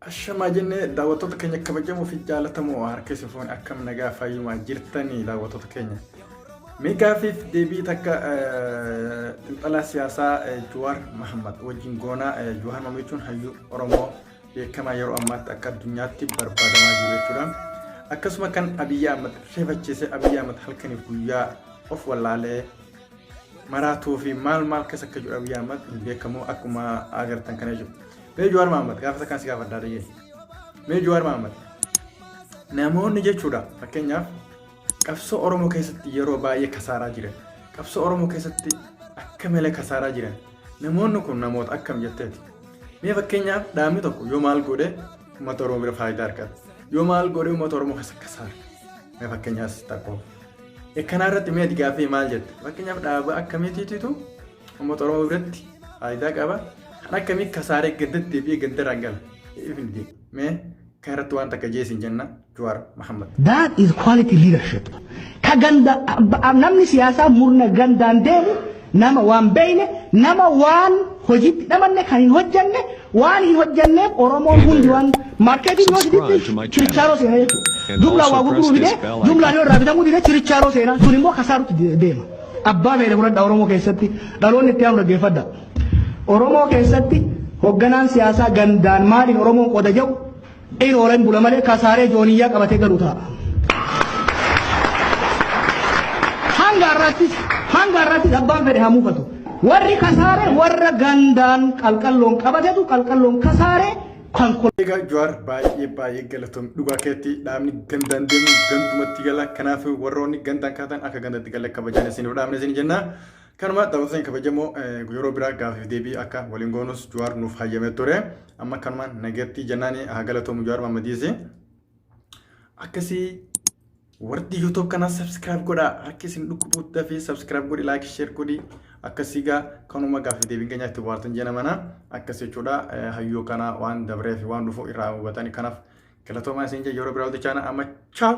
Ashama jenne daawwattoota keenya kabajamoo fi jaallatamoo harkisii foon akkam nagaa fayyumaa jirtanii daawwattoota keenya. Meegaa fi deebii takka xinxalaa siyaasaa Jawaar Mohaammed wajjin goonaa. Jawaar Mohaammed jechuun hayyuu Oromoo beekamaa yeroo ammaatti akka addunyaatti barbaadamaa jiru jechuudha. Akkasuma kan Abiy Ahmed reefachiise Abiy Ahmed halkaniif guyyaa of wallaalee maraatuu fi maal keessa akka jiru Abiy Ahmed beekamoo akkuma agartan kana jiru. Mee Jawaar Mohaammed gaafa kan si gaafadhaa dhiyee. Mee Jawaar Mohaammed namoonni jechuudha fakkeenyaaf qabsoo Oromoo keessatti yeroo baay'ee kasaaraa jiran. Qabsoo Oromoo keessatti akka malee kasaaraa jiran. Namoonni kun namoota akkam jetteeti. Mee fakkeenyaaf dhaabni tokko yoo maal godhe uummata Oromoo bira faayidaa argata. Yoo maal godhe uummata Oromoo keessa kasaara. Mee fakkeenyaaf takkoo. Kana irratti mee digaafii maal jette? Fakkeenyaaf dhaaba akkamiitiitu uummata Oromoo biratti faayidaa qaba. Akkami kasaaree gandatti fi gandaraan gala. Ifindi mee karatu waan takka jeesin jenna Jawaar Mohaammed. That is quality leadership. Ka ganda namni siyaasa murna gandaan deemu nama waan beeyne nama waan hojiitti dhamanne kan hin hojjanne waan hin hojjanneef Oromoon hundi waan markeetii yoo siditti chirichaaroo seenaa jechuudha. Jumlaa waa gurguruu fide jumlaa yoo irraa bitamuu dide chirichaaroo seenaa sun immoo kasaarutti deema. Abbaa meedha fudhadha Oromoo keessatti dhaloonni itti aanu dhaggeeffadha. Oromoo keessatti hogganaan siyaasaa gandaan maaliin Oromoon qooda jedhu in oolan bula malee kasaaree jooniyyaa qabatee galu ta'a. Hanga irrattis abbaan fedhe haa muufatu. Warri kasaaree warra gandaan qalqalloon qabatetu qalqalloon kasaaree kan Egaa Jawaar baay'ee galatoom dhugaa keetti dhaabni gandaan deemu gandumatti gala. Kanaaf warroonni gandaan kaatan akka gandatti gala kabajaan isin dhaabne isin jenna. Kanuma daawwattoonni kabajamoo yeroo biraa gaaffii deebii akka waliin goonus Jawaar nuuf hayyamee ture. Amma kanuma nagatti jennaani haa galatoomu Jawaar Mohaammed. Akkasii warri YouTube kana subscribe godhaa. Harkisiin dhukkubuutti fi subscribe godhi like share godhi. Akkasii gaa kanuma gaaffii deebiin keenya itti waartan jenna mana. Akkasii jechuudha hayyoo kana waan dabree fi waan dhufu irraa hubatanii kanaaf galatoomaa isin jedha yeroo biraa walitti chaana amma ciao.